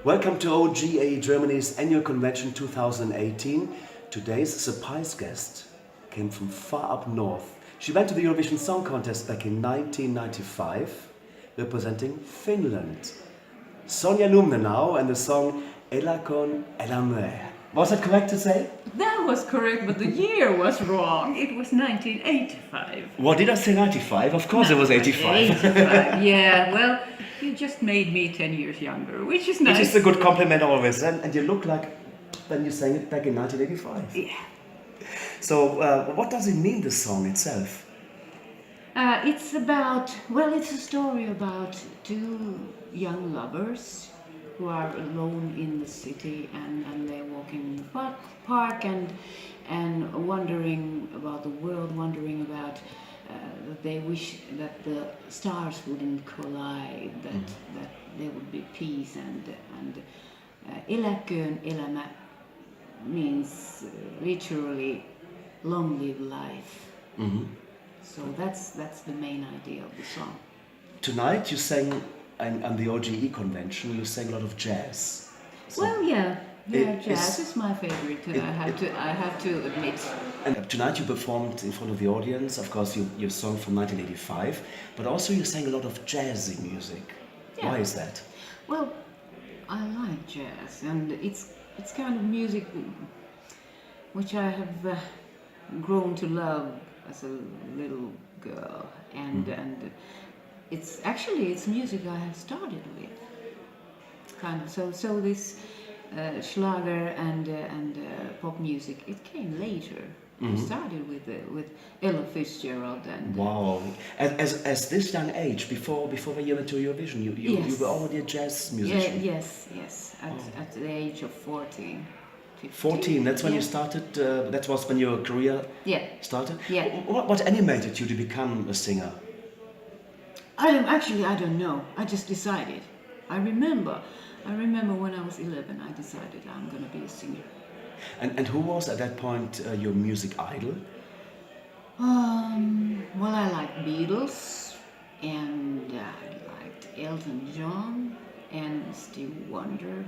Welcome to OGAE Germany's annual convention 2018. Today's surprise guest came from far up north. She went to the Eurovision Song Contest back in 1995, representing Finland. Sonja Lumne now, and the song Eläköön, elämä. Was that correct to say? That was correct, but the year was wrong. It was 1985. What did I say, 95? Of course it was 85. 85, yeah. Well, you just made me 10 years younger, which is nice. Which is a good compliment always. And you look like when you sang it back in 1985. Yeah. So, what does it mean, the song itself? It's a story about two young lovers who are alone in the city and they walk in the park and wondering about the world, wondering about that they wish that the stars wouldn't collide, that there would be peace and Eläköön, elämä means literally long live life. Mm-hmm. So that's the main idea of the song. Tonight you sang on the OGAE Convention, you sang a lot of jazz. So Well, yeah, jazz is my favorite. I have to admit. and tonight you performed in front of the audience. Of course, your song from 1985, but also you sang a lot of jazzy music. Yeah. Why is that? Well, I like jazz, and it's kind of music which I have grown to love as a little girl, and it's music I have started with. Kind of so this Schlager and pop music, it came later. I started with Ella Fitzgerald and Wow! As this young age, before you went to Eurovision, you Yes. were already a jazz musician. yes. At the age of 14. 15. 14. That's when you Yeah. started. That was when your career Yeah. started. Yeah. What animated you to become a singer? I don't know. I just decided. I remember when I was 11, I decided I'm going to be a singer. And who was at that point your music idol? Well, I liked Beatles, and I liked Elton John and Stevie Wonder.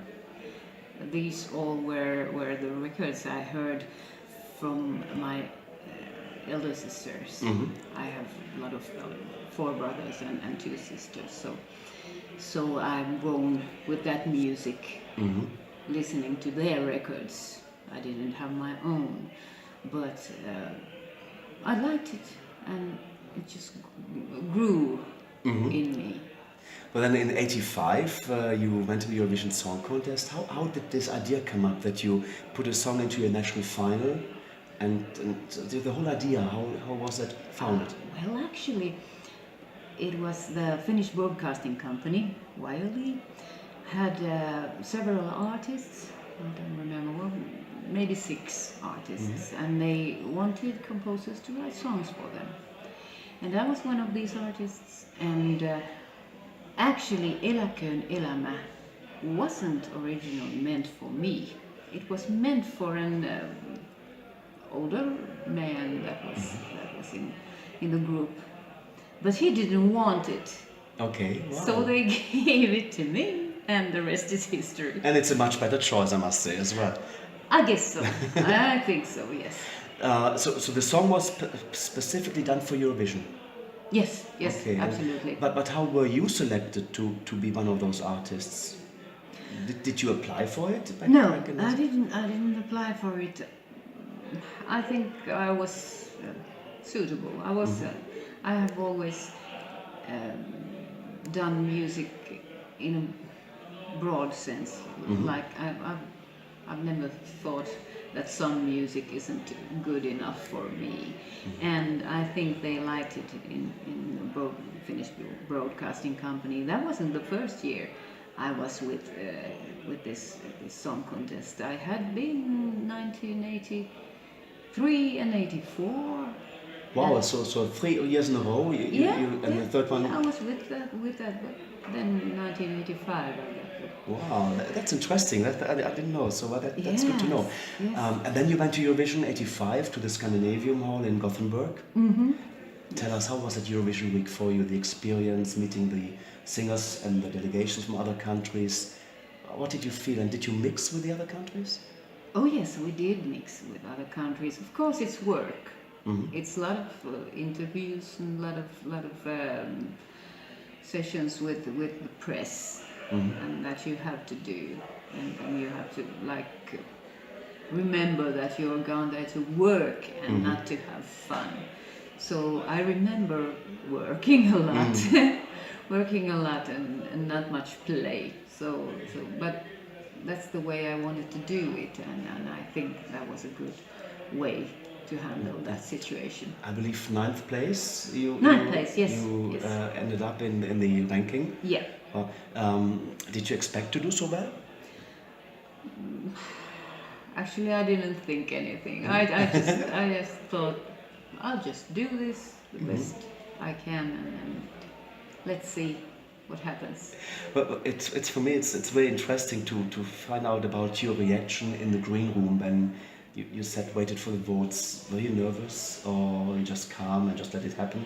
These all were the records I heard from my elder sisters. I have a lot of 4 brothers and 2 sisters, so I've grown with that music, listening to their records. I didn't have my own, but I liked it, and it just grew in me. Well, then in '85 you went to the Eurovision Song Contest. How did this idea come up that you put a song into your national final? And the whole idea, how was that founded? Well, actually, it was the Finnish broadcasting company, YLE, had several artists, I don't remember, maybe 6 artists, and they wanted composers to write songs for them. And I was one of these artists, and actually Eläköön, elämä wasn't originally meant for me. It was meant for an older man that was in the group, but he didn't want it. Okay. Wow. So they gave it to me, and the rest is history. And it's a much better choice, I must say, as well. I guess so. I think so, yes. So the song was specifically done for Eurovision. Yes, Okay. absolutely. But how were you selected to be one of those artists? Did you apply for it? No, back in I didn't apply for it. I think I was suitable. I have always done music in a broad sense. Like I've never thought that some music isn't good enough for me, and I think they liked it in the Finnish broadcasting company. That wasn't the first year I was with this song contest. I had been 1983 and 84. Wow, so 3 years in a row, and the third one. Yeah, I was with that, but then in 1985 I got it. Wow, that's interesting. I didn't know. So that's good to know. Yes. And then you went to Eurovision '85 to the Scandinavium Hall in Gothenburg. Tell us, how was that Eurovision week for you? The experience, meeting the singers and the delegations from other countries. what did you feel, and did you mix with the other countries? Oh yes, we did mix with other countries. Of course, it's work. It's a lot of interviews and a lot of sessions with the press, and that you have to do, and you have to like remember that you're going there to work and not to have fun. So I remember working a lot, and not much play. So but that's the way I wanted to do it, and I think that was a good way to handle that situation. I believe ninth place. Ninth place, yes. You yes. Ended up in the ranking. Yeah. Did you expect to do so well? Actually, I didn't think anything. I just thought, I'll just do this the best I can, and let's see what happens. But it's for me it's very interesting to find out about your reaction in the green room when you said waited for the votes. Were you nervous, or were you just calm and just let it happen?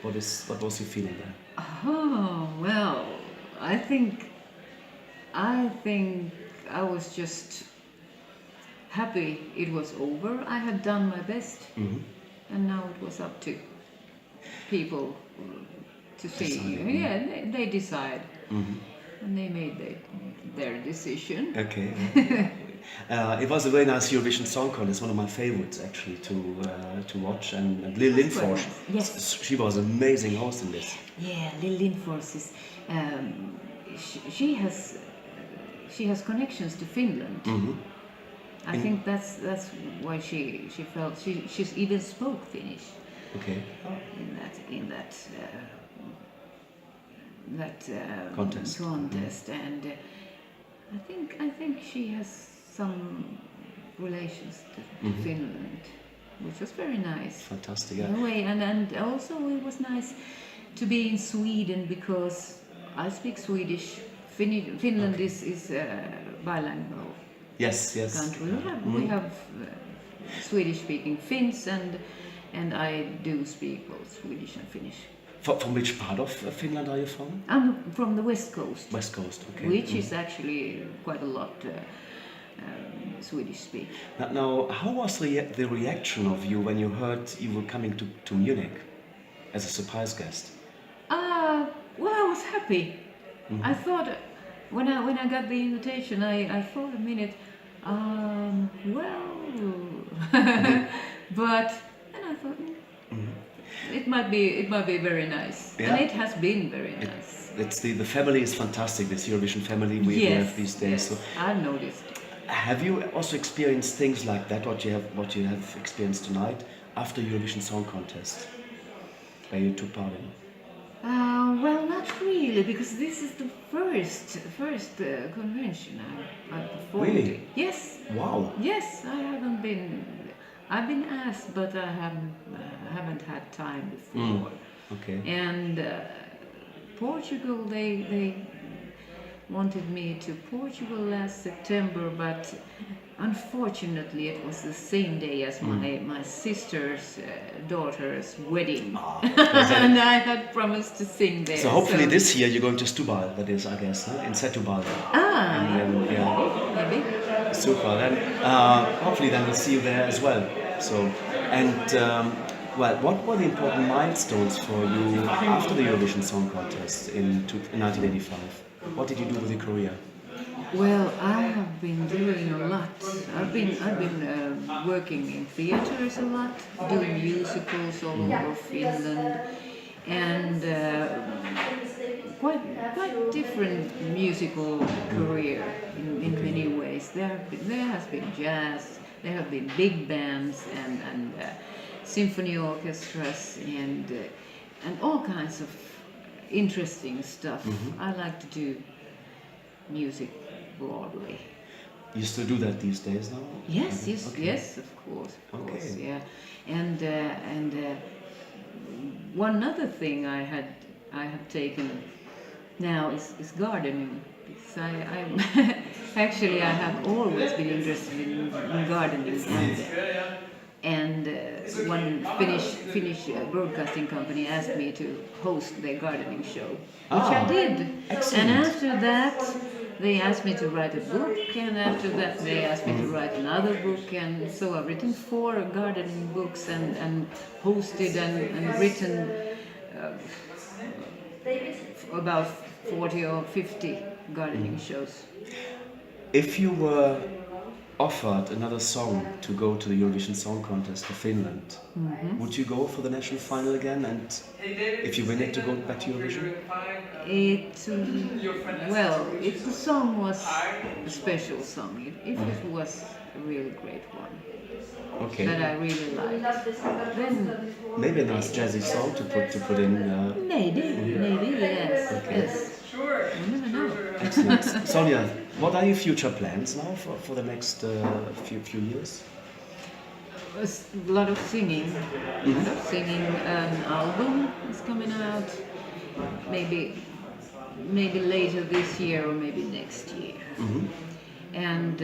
What was your feeling there? Oh well, I think I was just happy it was over. I had done my best, and now it was up to people to see. Deciding. Yeah, they decide, and they made their decision. Okay. It was a very nice Eurovision Song Contest, one of my favorites actually to watch. And Lil Lindfors, Yes. she was an amazing host in this. Yeah, Lil Lindfors is. She has connections to Finland. I think that's why she felt she's even spoke Finnish. Okay. In that Contest. And I think she has some relations to Finland, which was very nice. Fantastic. In a way, and also it was nice to be in Sweden because I speak Swedish. Finland is bilingual. Yes. Country. We have Swedish-speaking Finns, and I do speak both Swedish and Finnish. From which part of Finland are you from? I'm from the West Coast. West Coast, okay. Which is actually quite a lot Swedish speak. Now, how was the reaction of you when you heard you were coming to Munich as a surprise guest? Well, I was happy. I thought when I got the invitation, I thought a minute. But then I thought. It might be very nice, and it has been very nice. It's the family is fantastic. This Eurovision family we have these days. Yes, So, I've noticed. have you also experienced things like that? What you have experienced tonight after Eurovision Song Contest, where you took part in? Well, not really, because this is the first convention I performed. Really? in. Yes. Wow. Yes, I haven't been. I've been asked, but I haven't had time before. Okay. And Portugal, they wanted me to Portugal last September, but unfortunately it was the same day as my sister's daughter's wedding, and I had promised to sing there. So hopefully this year you're going to Setúbal, that is, I guess, huh? In Setúbal. Maybe. Super. Then hopefully then we'll see you there as well. So, and well, what were the important milestones for you after the Eurovision Song Contest in 1985? What did you do with your career? Well, I have been doing a lot. I've been working in theaters a lot, doing musicals all over Finland, and quite different musical career in many ways. There has been jazz, there have been big bands and symphony orchestras and all kinds of interesting stuff. I like to do music broadly. You still do that these days now? Yes, Okay. yes, of course, Okay. yeah. And one other thing I have taken now is gardening. Because I'm actually I have always been interested in gardening, and one Finnish broadcasting company asked me to host their gardening show, which I did. Excellent. And after that, they asked me to write a book, and after that they asked me to write another book, and so I've written 4 gardening books and hosted and written about 40 or 50 gardening shows. If you were offered another song to go to the Eurovision Song Contest for Finland, would you go for the national final again? And if you win it, to go back to Eurovision? If the song was a special song, if it was a really great one, okay, that I really liked, then maybe a nice jazzy song to put in. Maybe, yes, Okay. yes. You never know. Excellent. Sonja, what are your future plans now for the next few years? A lot of singing. An album is coming out. Maybe later this year or maybe next year. And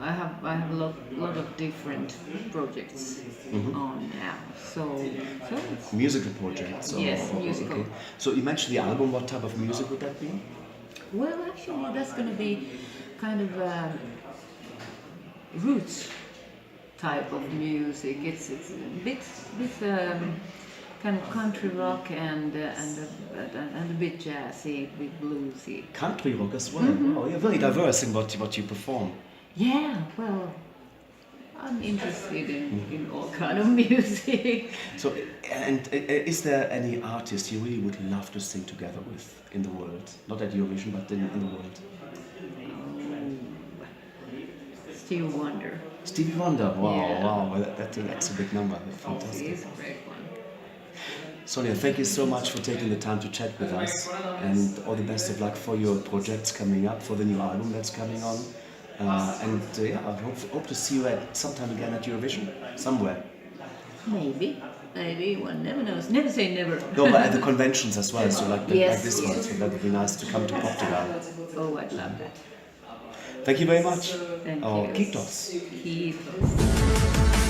I have a lot of different projects on now. So it's Musical projects? yes, musical. Okay. So you mentioned the album. What type of music would that be? Well, actually, that's going to be kind of roots type of music. It's a bit kind of country rock and a bit jazzy, a bit bluesy. Country rock as well. Oh, you're very diverse in what you perform. Yeah, well, I'm interested in all kind of music. So, and is there any artist you really would love to sing together with in the world? Not at Eurovision, but in the world. Stevie Wonder. Stevie Wonder. Wow, Yeah. wow, that's a big number. Fantastic. He's a great one. Sonja, thank you so much for taking the time to chat with us, and all the best of luck for your projects coming up, for the new album that's coming on. I hope to see you sometime again at Eurovision, somewhere. Maybe, one never knows. Never say never. No, but at the conventions as well, so like Yes, this one, yes. so that would be nice to come to Portugal. Oh, I'd love that. Thank you very much. Thank Oh, you. kiitos. Kiitos.